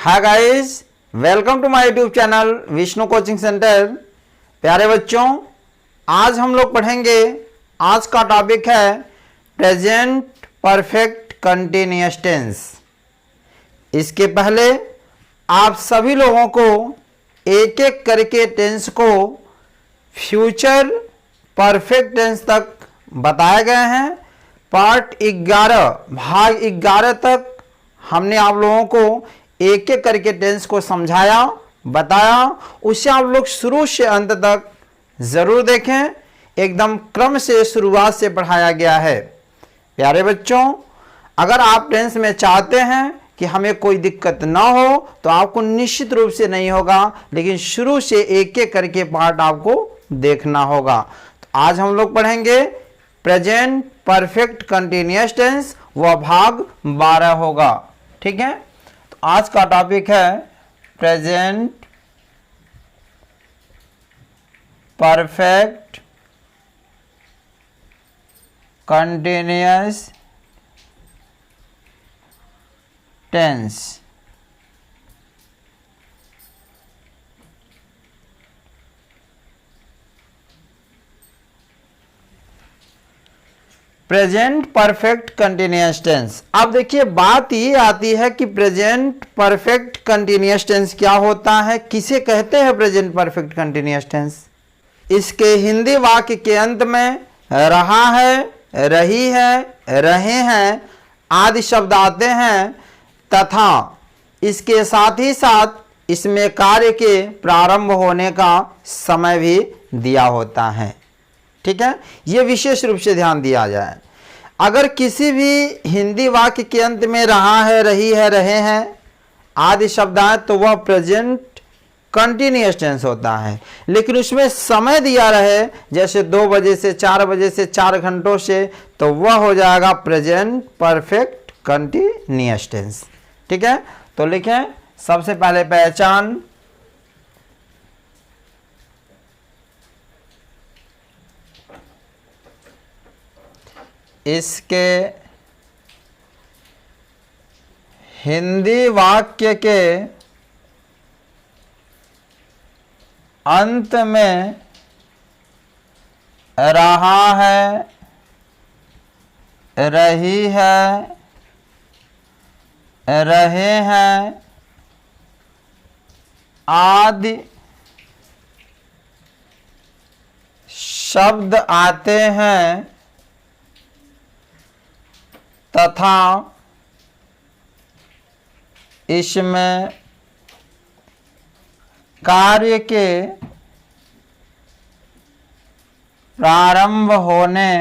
Hi guys, welcome to my YouTube channel Vishnu coaching center. प्यारे बच्चों, आज हम लोग पढ़ेंगे, आज का टॉपिक है प्रेजेंट परफेक्ट कंटिन्यूअस टेंस। इसके पहले आप सभी लोगों को एक एक करके टेंस को फ्यूचर परफेक्ट टेंस तक बताए गए हैं। पार्ट 11 भाग 11 तक हमने आप लोगों को एक एक करके टेंस को समझाया, बताया। उसे आप लोग शुरू से अंत तक जरूर देखें, एकदम क्रम से शुरुआत से पढ़ाया गया है। प्यारे बच्चों, अगर आप टेंस में चाहते हैं कि हमें कोई दिक्कत ना हो तो आपको निश्चित रूप से नहीं होगा, लेकिन शुरू से एक एक करके पार्ट आपको देखना होगा। तो आज हम लोग पढ़ेंगे प्रेजेंट परफेक्ट कंटिन्यूअस टेंस, वह भाग 12 होगा। ठीक है, तो आज का टॉपिक है present perfect continuous tense. Present perfect continuous tense. अब देखिए, बात ये आती है कि प्रेजेंट परफेक्ट कंटिन्यूअस टेंस क्या होता है, किसे कहते हैं प्रेजेंट परफेक्ट कंटिन्यूअस टेंस। इसके हिंदी वाक्य के अंत में रहा है, रही है, रहे हैं आदि शब्द आते हैं, तथा इसके साथ ही साथ इसमें कार्य के प्रारंभ होने का समय भी दिया होता है। ठीक है, यह विशेष रूप से ध्यान दिया जाए। अगर किसी भी हिंदी वाक्य के अंत में रहा है, रही है, रहे हैं आदि शब्द आए तो वह प्रेजेंट कंटिन्यूअस टेंस होता है। लेकिन उसमें समय दिया रहे, जैसे 2 बजे से 4 बजे से 4 घंटों से, तो वह हो जाएगा प्रेजेंट परफेक्ट कंटिन्यूअस टेंस। ठीक है, तो लिखें सबसे पहले पहचान। इसके हिंदी वाक्य के अंत में रहा है, रही है, रहे हैं आदि शब्द आते हैं, तथा इसमें कार्य के प्रारंभ होने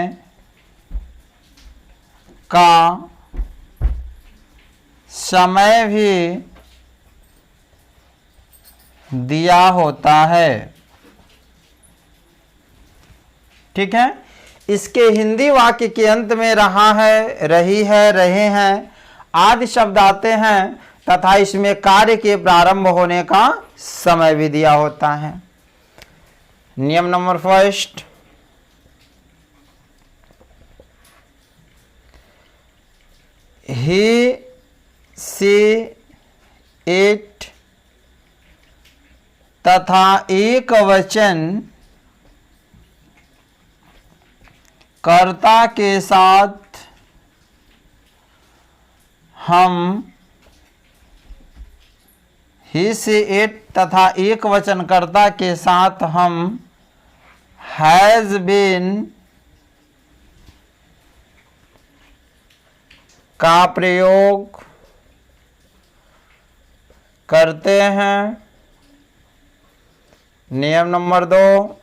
का समय भी दिया होता है। ठीक है, इसके हिंदी वाक्य के अंत में रहा है, रही है, रहे हैं आदि शब्द आते हैं, तथा इसमें कार्य के प्रारंभ होने का समय भी दिया होता है। नियम number first, he, she, it तथा एक वचन कर्ता के साथ हम ही से इट तथा एक वचन कर्ता के साथ हम हैज बीन का प्रयोग करते हैं। नियम नंबर 2,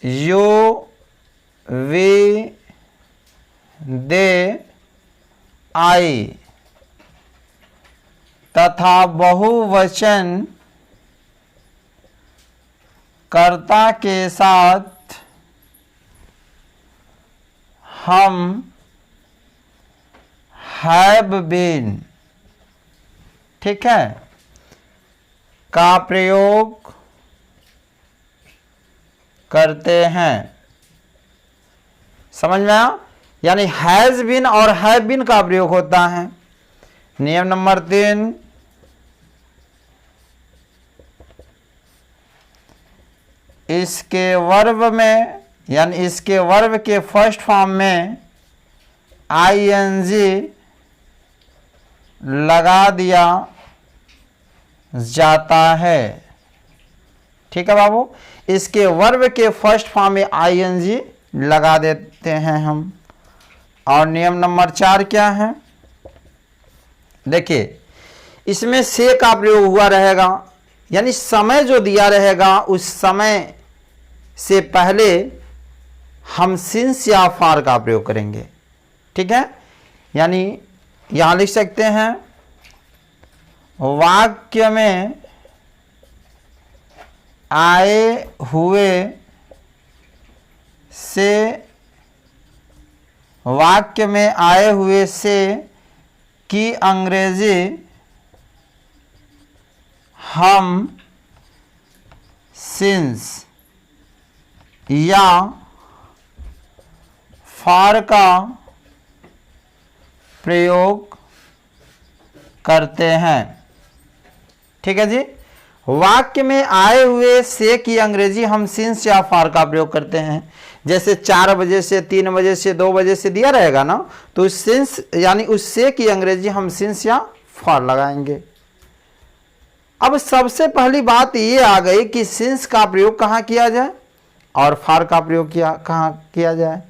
यू, वी, दे, आई तथा बहुवचन कर्ता के साथ हम हैव बीन, ठीक है, का प्रयोग करते हैं। समझ में आया? यानी हैज बीन और हैव बीन का प्रयोग होता है। नियम नंबर 3, इसके वर्ब में यानी इसके वर्ब के फर्स्ट फॉर्म में आईएनजी लगा दिया जाता है। ठीक है बाबू, इसके वर्ब के फर्स्ट फॉर्म में आईएनजी लगा देते हैं हम। और नियम नंबर 4 क्या है, देखिए इसमें से का प्रयोग हुआ रहेगा, यानी समय जो दिया रहेगा उस समय से पहले हम सिंस या फार का प्रयोग करेंगे। ठीक है, यानी यहां लिख सकते हैं वाक्य में आए हुए से, वाक्य में आए हुए से की अंग्रेजी हम सिंस या फार का प्रयोग करते हैं। ठीक है जी, वाक्य में आए हुए से की अंग्रेजी हम सिंस या फार का प्रयोग करते हैं। जैसे 4 बजे से, 3 बजे से, 2 बजे से दिया रहेगा ना, तो सिंस यानी उस से की अंग्रेजी हम सिंस या फार लगाएंगे। अब सबसे पहली बात ये आ गई कि सिंस का प्रयोग कहाँ किया जाए और फार का प्रयोग कहाँ किया जाए,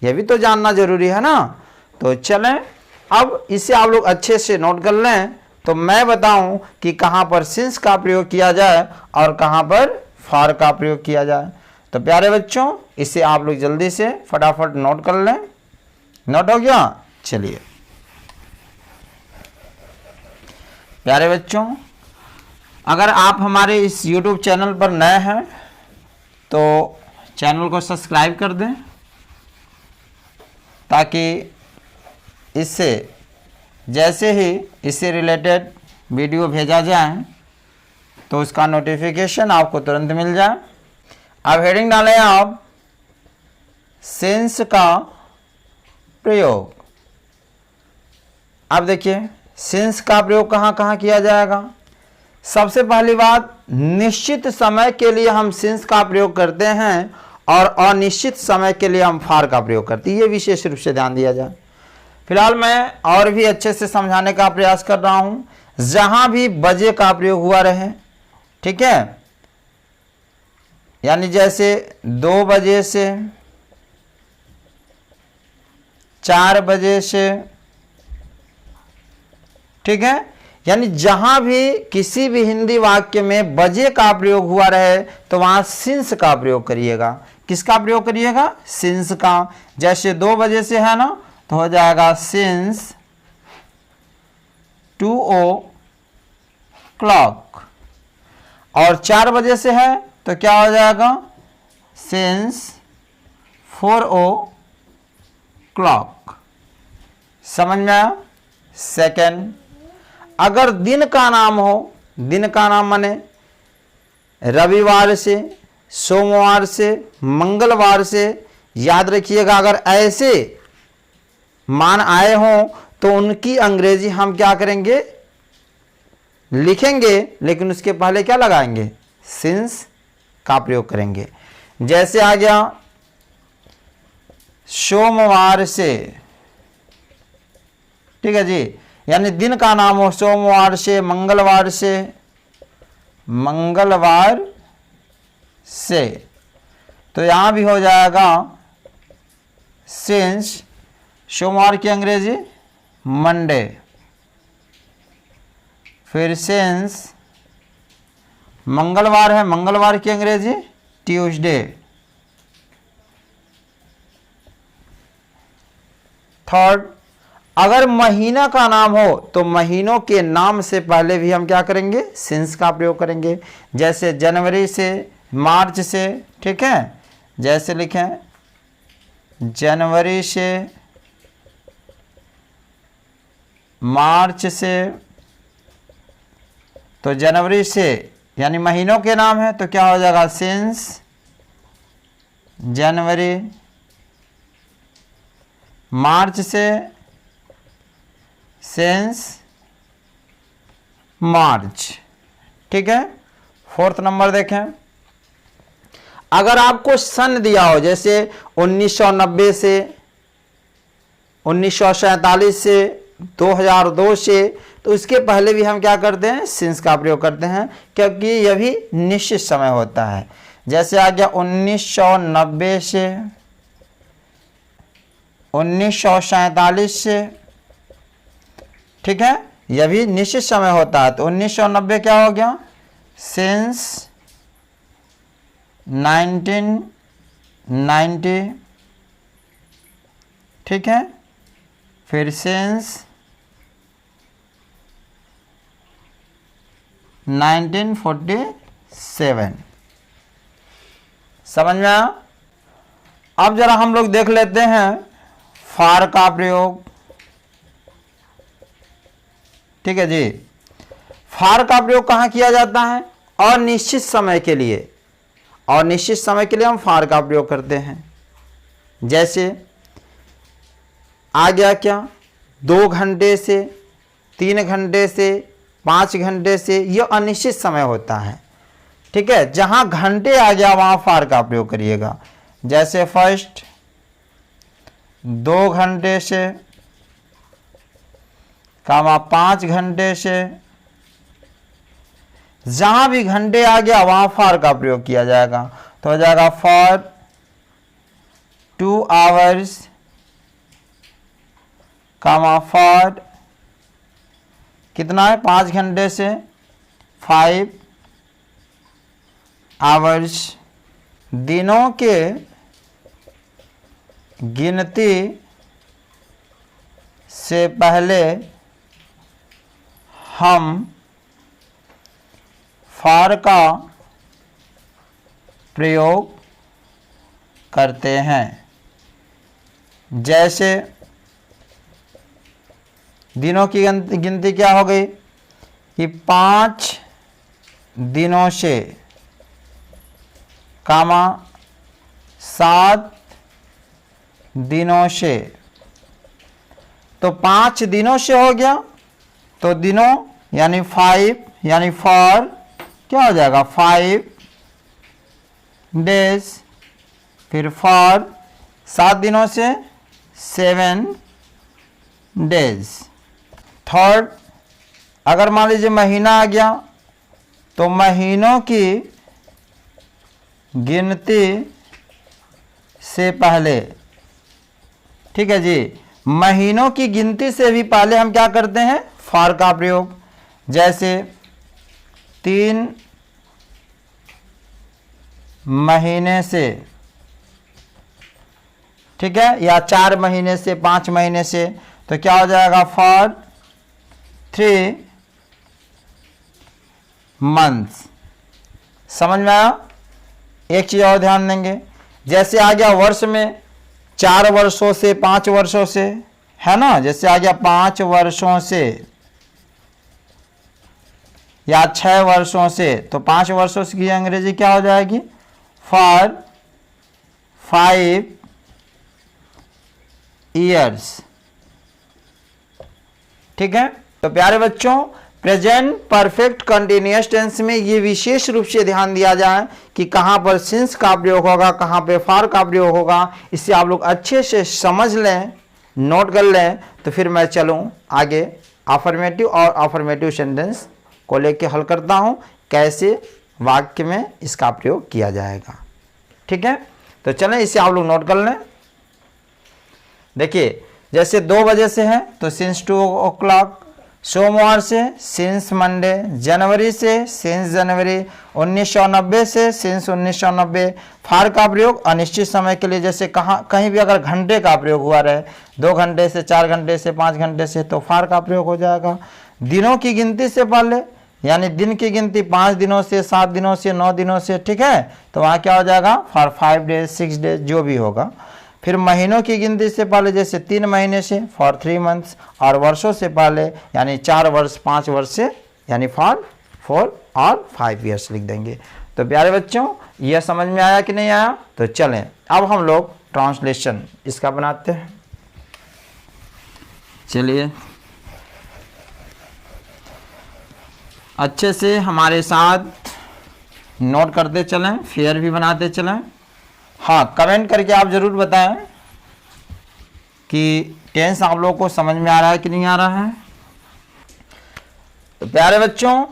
यह भी तो जानना जरूरी है ना। तो चलें अब इसे आप लोग अच्छे से नोट कर लें, तो मैं बताऊं कि कहां पर सिंस का प्रयोग किया जाए और कहां पर फार का प्रयोग किया जाए। तो प्यारे बच्चों इसे आप लोग जल्दी से फटाफट नोट कर लें। नोट हो गया? चलिए प्यारे बच्चों, अगर आप हमारे इस YouTube चैनल पर नए हैं तो चैनल को सब्सक्राइब कर दें, ताकि इससे जैसे ही इससे रिलेटेड वीडियो भेजा जाए तो उसका नोटिफिकेशन आपको तुरंत मिल जाए। अब हेडिंग डालें आप सिंस का प्रयोग। अब देखिए सिंस का प्रयोग कहाँ कहाँ किया जाएगा। सबसे पहली बात, निश्चित समय के लिए हम सिंस का प्रयोग करते हैं और अनिश्चित समय के लिए हम फार का प्रयोग करते हैं, ये विशेष रूप से ध्यान दिया जाए। फिलहाल मैं और भी अच्छे से समझाने का प्रयास कर रहा हूं। जहां भी बजे का प्रयोग हुआ रहे, ठीक है, यानी जैसे 2 बजे से, 4 बजे से, ठीक है, यानी जहां भी किसी भी हिंदी वाक्य में बजे का प्रयोग हुआ रहे तो वहां सिंस का प्रयोग करिएगा। किसका प्रयोग करिएगा? सिंस का। जैसे 2 बजे से है ना, तो हो जाएगा सिंस 2 o'clock। और 4 बजे से है तो क्या हो जाएगा? Since 4 o'clock। समझ में आया? सेकेंड, अगर दिन का नाम हो, दिन का नाम माने रविवार से, सोमवार से, मंगलवार से, याद रखिएगा अगर ऐसे मान आए हों तो उनकी अंग्रेजी हम क्या करेंगे? लिखेंगे, लेकिन उसके पहले क्या लगाएंगे? सिंस का प्रयोग करेंगे। जैसे आ गया सोमवार से, ठीक है जी, यानी दिन का नाम हो सोमवार से, मंगलवार से, मंगलवार से, तो यहां भी हो जाएगा सिंस। सोमवार की अंग्रेजी मंडे, फिर सिंस मंगलवार है, मंगलवार की अंग्रेजी ट्यूसडे। थर्ड, अगर महीना का नाम हो तो महीनों के नाम से पहले भी हम क्या करेंगे? सिंस का प्रयोग करेंगे। जैसे जनवरी से, मार्च से, ठीक है, जैसे लिखें जनवरी से, मार्च से, तो जनवरी से यानी महीनों के नाम है तो क्या हो जाएगा? Since January. मार्च से सिंस मार्च। ठीक है, फोर्थ नंबर देखें, अगर आपको सन दिया हो जैसे 1990 से 1947 से 2002 से, तो इसके पहले भी हम क्या करते हैं, सिंस का प्रयोग करते हैं, क्योंकि यह भी निश्चित समय होता है। जैसे आ गया 1990 से 1947 से, ठीक है, यह भी निश्चित समय होता है। तो 1990 क्या हो गया, सिंस 1990, ठीक है, फिर सिंस 1947। समझ में आया? अब जरा हम लोग देख लेते हैं फार का प्रयोग। ठीक है जी, फार का प्रयोग कहाँ किया जाता है, अनिश्चित समय के लिए। और निश्चित समय के लिए हम फार का प्रयोग करते हैं। जैसे आ गया क्या, 2 घंटे से, 3 घंटे से, 5 घंटे से, यह अनिश्चित समय होता है। ठीक है, जहां घंटे आ गया वहां फार का प्रयोग करिएगा। जैसे फर्स्ट 2 घंटे से, 5 घंटे से, जहां भी घंटे आ गया वहां फार का प्रयोग किया जाएगा। तो हो जाएगा फॉर 2 आवर्स, फॉर कितना है, 5 घंटे से 5 आवर्स। दिनों के गिनती से पहले हम फार का प्रयोग करते हैं। जैसे दिनों की गिनती क्या हो गई कि 5 दिनों से, 7 दिनों से। तो 5 दिनों से हो गया, तो दिनों यानी 5, यानी फॉर क्या हो जाएगा, 5 डेज। फिर फॉर 7 दिनों से 7 डेज। थर्ड, अगर मान लीजिए महीना आ गया, तो महीनों की गिनती से पहले, ठीक है जी, महीनों की गिनती से भी पहले हम क्या करते हैं, फार का प्रयोग। जैसे 3 महीने से, ठीक है, या 4 महीने से, 5 महीने से, तो क्या हो जाएगा, फॉर 3 मंथ्स। समझ में आया? एक चीज और ध्यान देंगे, जैसे आ गया वर्ष में 4 वर्षों से, 5 वर्षों से, है ना, जैसे आ गया 5 वर्षों से या 6 वर्षों से, तो 5 वर्षों से की अंग्रेजी क्या हो जाएगी, फॉर 5 ईयर्स। ठीक है, तो प्यारे बच्चों, प्रेजेंट परफेक्ट कंटिन्यूअस टेंस में ये विशेष रूप से ध्यान दिया जाए कि कहां पर सिंस का प्रयोग होगा, कहां पे फार का प्रयोग होगा। इससे आप लोग अच्छे से समझ लें, नोट कर लें, तो फिर मैं चलूं आगे अफर्मेटिव और अफर्मेटिव सेंटेंस को लेके हल करता हूं, कैसे वाक्य में इसका प्रयोग किया जाएगा। ठीक है, तो चलें इसे आप लोग नोट कर लें। देखिए, जैसे 2 बजे से है तो सिंस 2 o'clock, सोमवार से सिंस मंडे, जनवरी से सिंस जनवरी, 1990 से सिंस 1990। फार का प्रयोग अनिश्चित समय के लिए, जैसे कहीं भी अगर घंटे का प्रयोग हुआ रहे, 2 घंटे से, 4 घंटे से, 5 घंटे से, तो फार का प्रयोग हो जाएगा। दिनों की गिनती से पहले, यानी दिन की गिनती 5 दिनों से, 7 दिनों से, 9 दिनों से, ठीक है, तो वहाँ क्या हो जाएगा, फॉर 5 डेज, 6 डेज, जो भी होगा। फिर महीनों की गिनती से पहले, जैसे 3 महीने से, फॉर 3 मंथ्स, और वर्षों से पहले यानी 4 वर्ष, 5 वर्ष से, यानी फॉर 4 और 5 ईयर्स लिख देंगे। तो प्यारे बच्चों, यह समझ में आया कि नहीं आया? तो चलें अब हम लोग ट्रांसलेशन इसका बनाते हैं। चलिए, अच्छे से हमारे साथ नोट करते चलें, फेयर भी बनाते चलें। हाँ, कमेंट करके आप ज़रूर बताएं कि टेंस आप लोगों को समझ में आ रहा है कि नहीं आ रहा है। तो प्यारे बच्चों,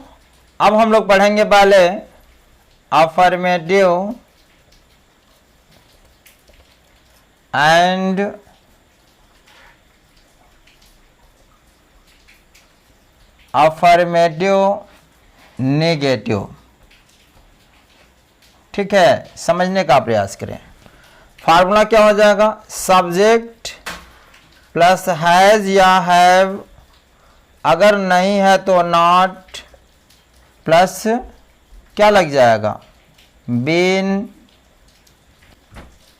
अब हम लोग पढ़ेंगे पहले अफर्मेटिव एंड अफर्मेटिव नेगेटिव। ठीक है, समझने का प्रयास करें। फार्मूला क्या हो जाएगा? सब्जेक्ट प्लस हैज या हैव, अगर नहीं है तो नॉट, प्लस क्या लग जाएगा? बीन,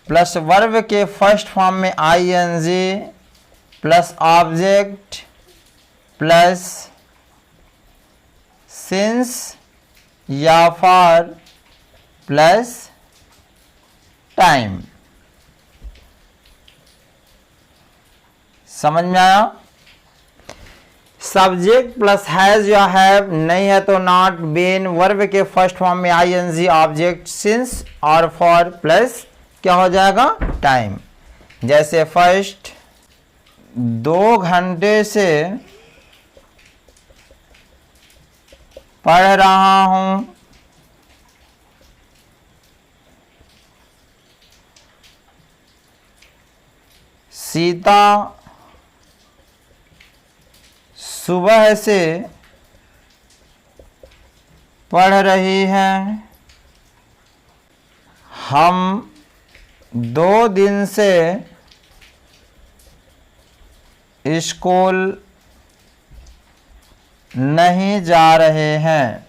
प्लस वर्ब के फर्स्ट फॉर्म में ING, plus object, plus since या फॉर, प्लस टाइम। समझ में आया? सब्जेक्ट प्लस हैज या हैव, नहीं है तो नॉट, बीन, वर्ब के फर्स्ट फॉर्म में आईएनजी, ऑब्जेक्ट, सिंस और फॉर, प्लस क्या हो जाएगा? टाइम। जैसे फर्स्ट 2 घंटे से पढ़ रहा हूं, सीता सुबह से पढ़ रही है, हम 2 दिन से स्कूल नहीं जा रहे हैं।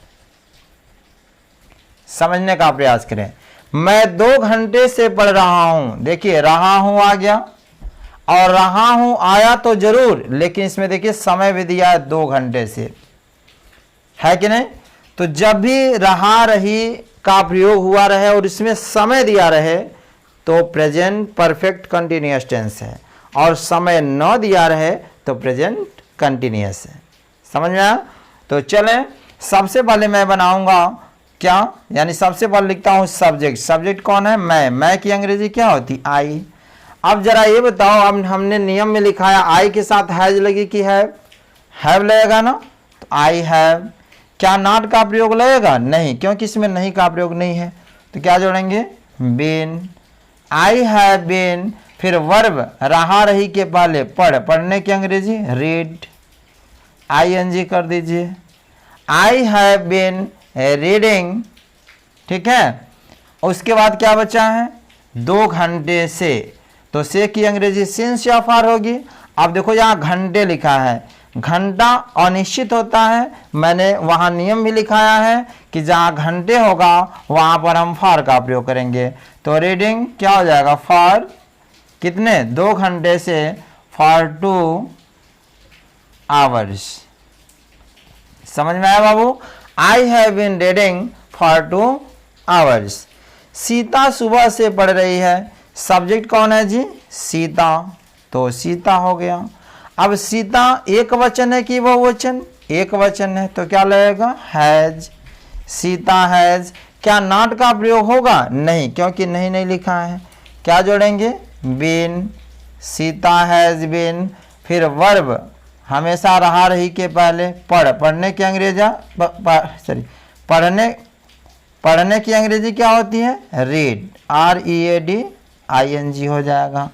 समझने का प्रयास करें। मैं 2 घंटे से पढ़ रहा हूं, देखिए रहा हूं आ गया और रहा हूं आया तो जरूर, लेकिन इसमें देखिए समय भी दिया है 2 घंटे से, है कि नहीं? तो जब भी रहा रही का प्रयोग हुआ रहे और इसमें समय दिया रहे तो प्रेजेंट परफेक्ट कंटिन्यूअस टेंस है, और समय न दिया रहे तो प्रेजेंट कंटिन्यूअस है। समझ में आया? तो चलें, सबसे पहले मैं बनाऊंगा क्या, यानी सबसे पहले लिखता हूं सब्जेक्ट। सब्जेक्ट कौन है? मैं की अंग्रेजी क्या होती? आई। अब जरा ये बताओ, अब हमने नियम में लिखा है आई के साथ हैज लगी कि हैव लगेगा ना, तो आई हैव। क्या नॉट का प्रयोग लगेगा? नहीं, क्योंकि इसमें नहीं का प्रयोग नहीं है, तो क्या जोड़ेंगे? बीन। आई हैव बीन, फिर वर्ब रहा रही के पहले पढ़ने की अंग्रेजी रीड, आईएनजी कर दीजिए। आई हैव बीन रीडिंग, ठीक है। उसके बाद क्या बचा है? 2 घंटे से, तो से की अंग्रेजी सिंस या फॉर होगी। अब देखो यहाँ घंटे लिखा है, घंटा अनिश्चित होता है, मैंने वहाँ नियम भी लिखाया है कि जहाँ घंटे होगा वहाँ पर हम फॉर का प्रयोग करेंगे। तो रीडिंग क्या हो जाएगा? फॉर कितने? 2 घंटे से, फॉर 2 आवर्स। समझ में आया बाबू? I have been reading for 2 hours. Sita सुबह से पढ़ रही है, सब्जेक्ट कौन है जी? सीता, तो सीता हो गया। अब सीता एक वचन है कि बहुवचन? एक वचन है, तो क्या लगेगा? हैज। सीता हैज। क्या नॉट का प्रयोग होगा? नहीं, क्योंकि नहीं लिखा है। क्या जोड़ेंगे? बीन। सीता हैज बीन, फिर वर्ब हमेशा रहा रही के पहले पढ़ने की अंग्रेजा पढ़ने की अंग्रेजी क्या होती है? रीड, READ ING हो जाएगा।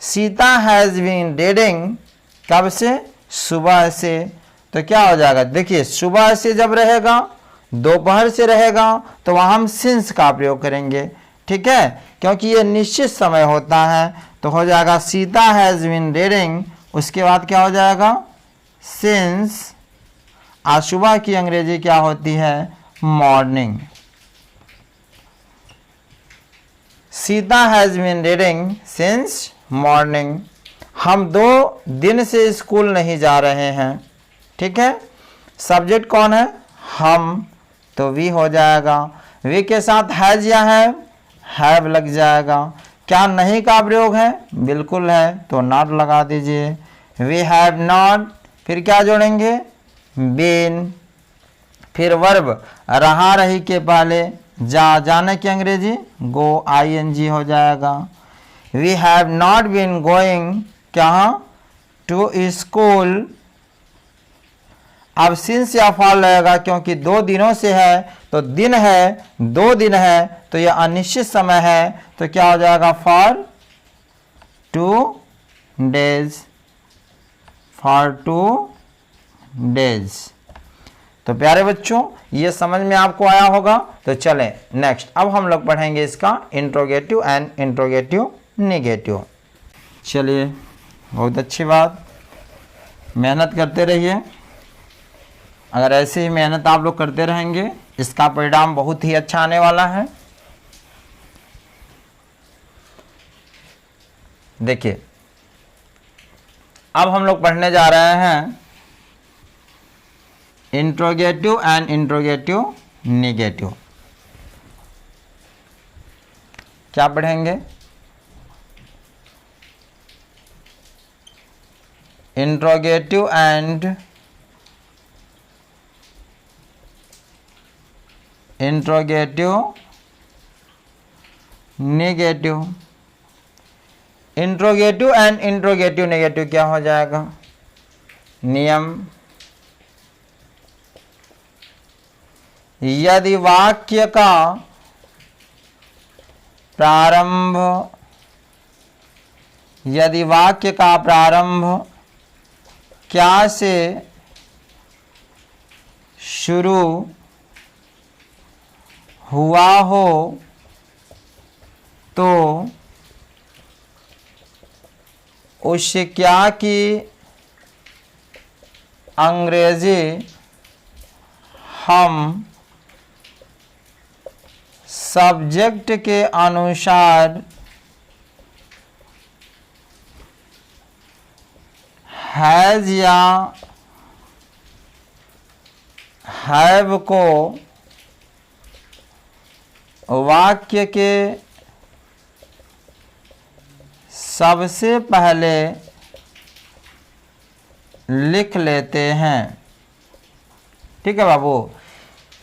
सीता हैज बीन रीडिंग, कब से? सुबह से, तो क्या हो जाएगा? देखिए सुबह से जब रहेगा, दोपहर से रहेगा, तो वहाँ हम सिंस का प्रयोग करेंगे, ठीक है, क्योंकि ये निश्चित समय होता है। तो हो जाएगा सीता हैज बीन रीडिंग, उसके बाद क्या हो जाएगा? सिंस। आज सुबह की अंग्रेजी क्या होती है? Morning. Sita has been reading since morning. हम 2 दिन से स्कूल नहीं जा रहे हैं, ठीक है। सब्जेक्ट कौन है? हम, तो वी हो जाएगा। वी के साथ हैज या हैव लग जाएगा। क्या नहीं का प्रयोग है? बिल्कुल है, तो नॉट लगा दीजिए। वी हैव नॉट, फिर क्या जोड़ेंगे? बीन, फिर वर्ब रहा रही के पहले जाने की अंग्रेजी गो, ing हो जाएगा। We have not been going क्या टू स्कूल, अब सिंस या फॉल लगेगा क्योंकि 2 दिनों से है, तो दिन है, 2 दिन है, तो यह अनिश्चित समय है, तो क्या हो जाएगा फॉर 2 डेज, फॉर 2 डेज। तो प्यारे बच्चों ये समझ में आपको आया होगा। तो चलें नेक्स्ट, अब हम लोग पढ़ेंगे इसका इंट्रोगेटिव एंड इंट्रोगेटिव नेगेटिव। चलिए बहुत अच्छी बात, मेहनत करते रहिए। अगर ऐसे ही मेहनत आप लोग करते रहेंगे इसका परिणाम बहुत ही अच्छा आने वाला है। देखिए अब हम लोग पढ़ने जा रहे हैं इंट्रोगेटिव एंड इंट्रोगेटिव नेगेटिव। क्या पढ़ेंगे? Interrogative and interrogative negative. Interrogative and interrogative negative क्या हो जाएगा? नियम, यदि वाक्य का प्रारंभ क्या से शुरू हुआ हो तो उस क्या की अंग्रेजी हम सब्जेक्ट के अनुसार हैज या हैव को वाक्य के सबसे पहले लिख लेते हैं। ठीक है बाबू,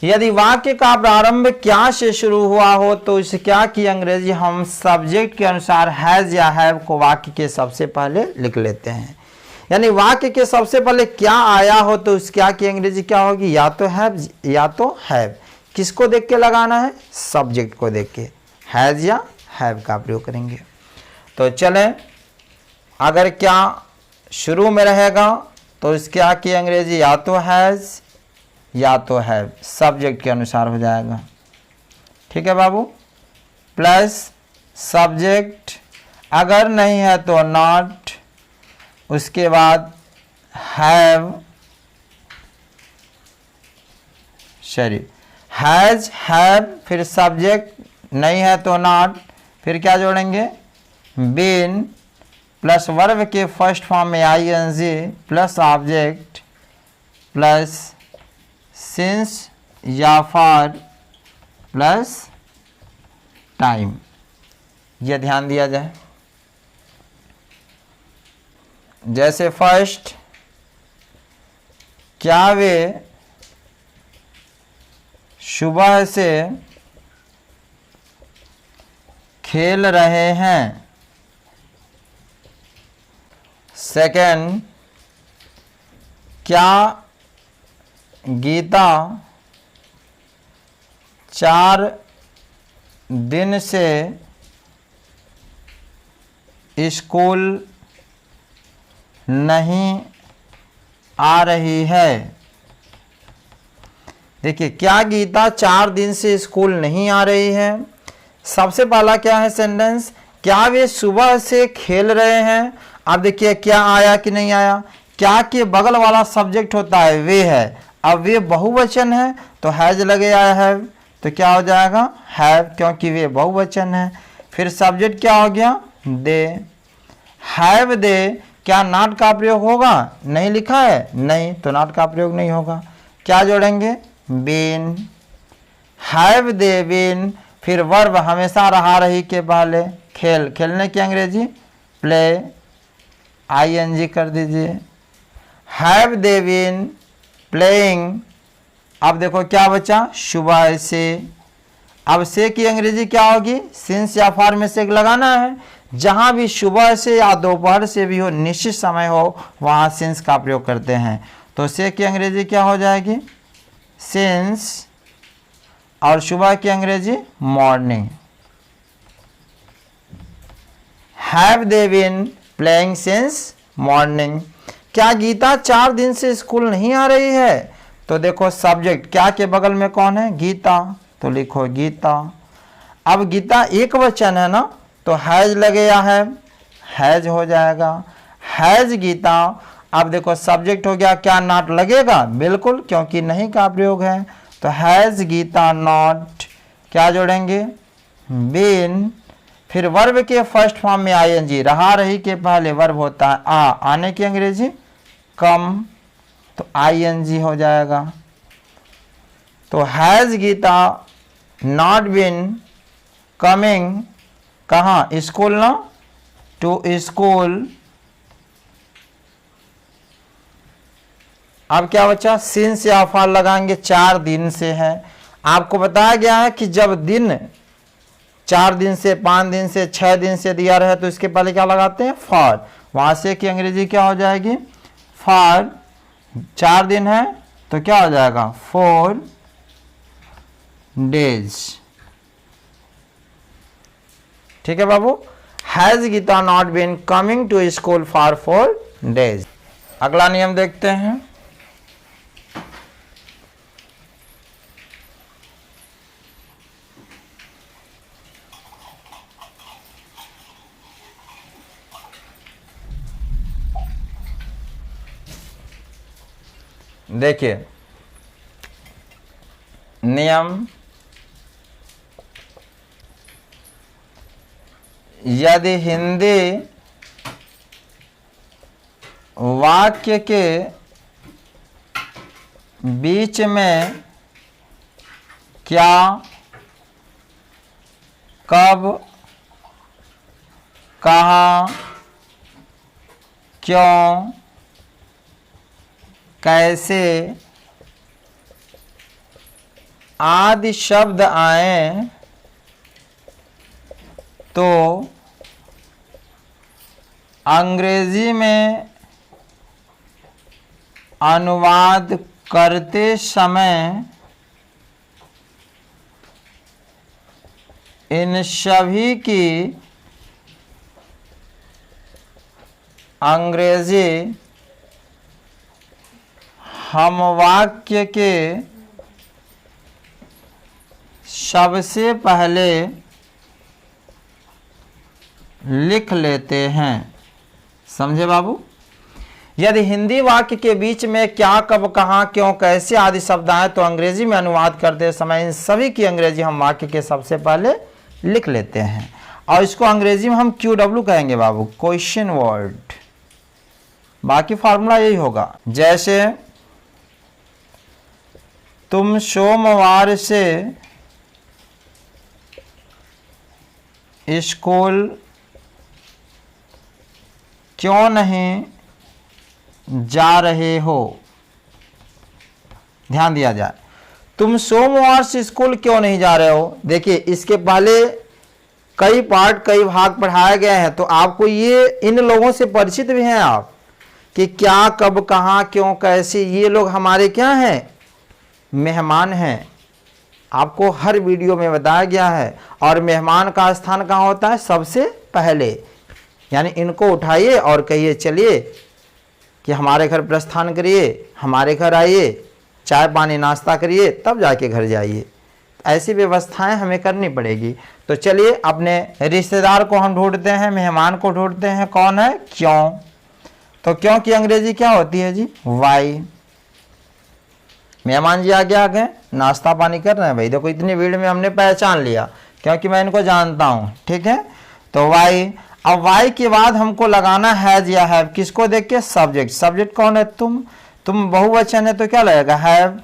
यदि वाक्य का प्रारंभ क्या से शुरू हुआ हो तो इस क्या की अंग्रेजी हम सब्जेक्ट के अनुसार हैज या हैव को वाक्य के सबसे पहले लिख लेते हैं। यानी वाक्य के सबसे पहले क्या आया हो तो उस क्या की अंग्रेजी क्या होगी? या तो हैव या तो हैव। किसको देख के लगाना है? सब्जेक्ट को देख के हैज या हैव का प्रयोग करेंगे। तो चलें, अगर क्या शुरू में रहेगा तो इस क्या की अंग्रेजी या तो हैज या तो हैव, सब्जेक्ट के अनुसार हो जाएगा। ठीक है बाबू, प्लस सब्जेक्ट, अगर नहीं है तो नॉट, उसके बाद हैव, सॉरी हैज हैव, फिर सब्जेक्ट नहीं है तो नॉट, फिर क्या जोड़ेंगे? बीन प्लस वर्ब के फर्स्ट फॉर्म में ING plus object plus since या फॉर प्लस टाइम। यह ध्यान दिया जाए। जैसे फर्स्ट, क्या वे सुबह से खेल रहे हैं? सेकंड, क्या गीता 4 दिन से स्कूल नहीं आ रही है? देखिए, क्या गीता 4 दिन से स्कूल नहीं आ रही है? सबसे पहला क्या है सेंटेंस? क्या वे सुबह से खेल रहे हैं? अब देखिए क्या आया कि नहीं आया। क्या के बगल वाला सब्जेक्ट होता है वे है, अब वे बहुवचन है तो हैज लगे आया हैव, तो क्या हो जाएगा? हैव, क्योंकि वे बहुवचन है। फिर सब्जेक्ट क्या हो गया? दे। हैव दे, क्या नॉट का प्रयोग होगा? नहीं लिखा है, नहीं, तो नॉट का प्रयोग नहीं होगा। क्या जोड़ेंगे? बीन। हैव दे बीन, फिर वर्ब हमेशा रहा रही के पहले, खेल, खेलने की अंग्रेजी प्ले, आईएनजी कर दीजिए। हैव दे बीन प्लेइंग अब देखो क्या बचा, सुबह से। अब से की अंग्रेजी क्या होगी, सिंस या फॉर में से एक लगाना है। जहां भी सुबह से या दोपहर से भी हो, निश्चित समय हो, वहां सिंस का प्रयोग करते हैं। तो से की अंग्रेजी क्या हो जाएगी, सिंस, और सुबह की अंग्रेजी morning. Have they been playing since morning. क्या गीता 4 दिन से स्कूल नहीं आ रही है? तो देखो सब्जेक्ट क्या के बगल में कौन है, गीता, तो लिखो गीता। अब गीता एक वचन है ना, तो हैज लगे या हैज हो जाएगा, हैज गीता। अब देखो सब्जेक्ट हो गया, क्या नॉट लगेगा, बिल्कुल, क्योंकि नहीं का प्रयोग है। तो हैज गीता नॉट, क्या जोड़ेंगे, बीन। फिर वर्ब के फर्स्ट फॉर्म में आईएनजी, रहा रही के पहले वर्ब होता है आने की अंग्रेजी कम, तो आईएनजी हो जाएगा। तो has Gita not been coming, कहाँ, स्कूल ना, टू स्कूल। अब क्या बचा, सिंस या फॉर लगाएंगे, 4 दिन से है। आपको बताया गया है कि जब दिन 4 दिन से, 5 दिन से, 6 दिन से दिया रहे तो इसके पहले क्या लगाते हैं, फॉर। वहां से की अंग्रेजी क्या हो जाएगी, फॉर। 4 दिन है तो क्या हो जाएगा, 4 डेज। ठीक है बाबू। Has Gita not been coming to school for 4 days. अगला नियम देखते हैं। देखिए नियम, यदि हिंदी वाक्य के बीच में क्या, कब, कहाँ, क्यों, कैसे आदि शब्द आए तो अंग्रेजी में अनुवाद करते समय इन सभी की अंग्रेजी हम वाक्य के सबसे पहले लिख लेते हैं। समझे बाबू। यदि हिंदी वाक्य के बीच में क्या, कब, कहाँ, क्यों, कैसे आदि शब्द आए तो अंग्रेजी में अनुवाद करते समय इन सभी की अंग्रेजी हम वाक्य के सबसे पहले लिख लेते हैं, और इसको अंग्रेजी में हम QW कहेंगे बाबू, क्वेश्चन वर्ड। बाकी फार्मूला यही होगा। जैसे तुम सोमवार से स्कूल क्यों नहीं जा रहे हो। ध्यान दिया जाए, तुम सोमवार से स्कूल क्यों नहीं जा रहे हो। देखिए इसके पहले कई पार्ट, कई भाग पढ़ाए गए हैं, तो आपको ये इन लोगों से परिचित भी हैं आप, कि क्या, कब, कहाँ, क्यों, कैसे। ये लोग हमारे क्या हैं, मेहमान हैं। आपको हर वीडियो में बताया गया है। और मेहमान का स्थान कहाँ होता है, सबसे पहले। यानी इनको उठाइए और कहिए चलिए कि हमारे घर प्रस्थान करिए, हमारे घर आइए, चाय पानी नाश्ता करिए, तब जाके घर जाइए। ऐसी व्यवस्थाएं हमें करनी पड़ेगी। तो चलिए अपने रिश्तेदार को हम ढूंढते हैं, मेहमान को ढूंढते हैं। कौन है, क्यों। तो क्यों की अंग्रेजी क्या होती है जी, वाई। मेहमान जी आगे आ गए, नाश्ता पानी कर रहे हैं भाई। देखो इतनी भीड़ में हमने पहचान लिया, क्योंकि मैं इनको जानता हूं। ठीक है, तो वाई। अब वाई के बाद हमको लगाना हैज या हैव। किसको देख के, सब्जेक्ट। सब्जेक्ट कौन है, तुम बहुवचन है तो क्या लगेगा, हैव,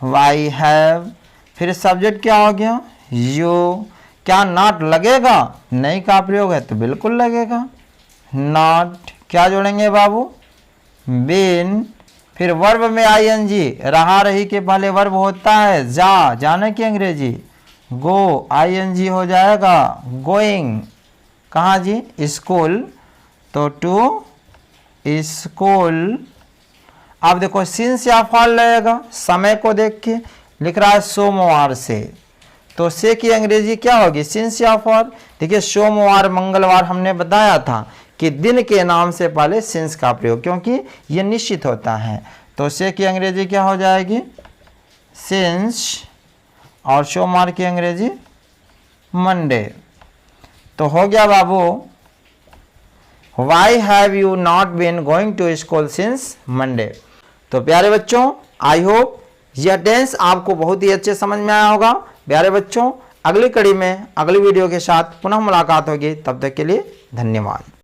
वाई हैव। फिर सब्जेक्ट क्या हो गया, यू। क्या नॉट लगेगा, नहीं का प्रयोग है तो बिल्कुल लगेगा, नॉट। क्या जोड़ेंगे बाबू, बीन। फिर वर्ब में आईएनजी, रहा रही के पहले वर्ब होता है जा, जाने की अंग्रेजी गो, आईएनजी हो जाएगा गोइंग, कहाँ जी स्कूल, तो टू स्कूल। अब देखो सिंस या फॉल लगेगा, समय को देख के लिख रहा है सोमवार से, तो से की अंग्रेजी क्या होगी सिंस या फॉर। देखिए सोमवार मंगलवार हमने बताया था कि दिन के नाम से पहले सिंस का प्रयोग, क्योंकि ये निश्चित होता है, तो से की अंग्रेजी क्या हो जाएगी सिंस, और सोमवार की अंग्रेजी मंडे। तो हो गया बाबू, why have you not been going to school since Monday. तो प्यारे बच्चों आई होप यह टेंस आपको बहुत ही अच्छे समझ में आया होगा। प्यारे बच्चों अगली कड़ी में अगली वीडियो के साथ पुनः मुलाकात होगी, तब तक के लिए धन्यवाद।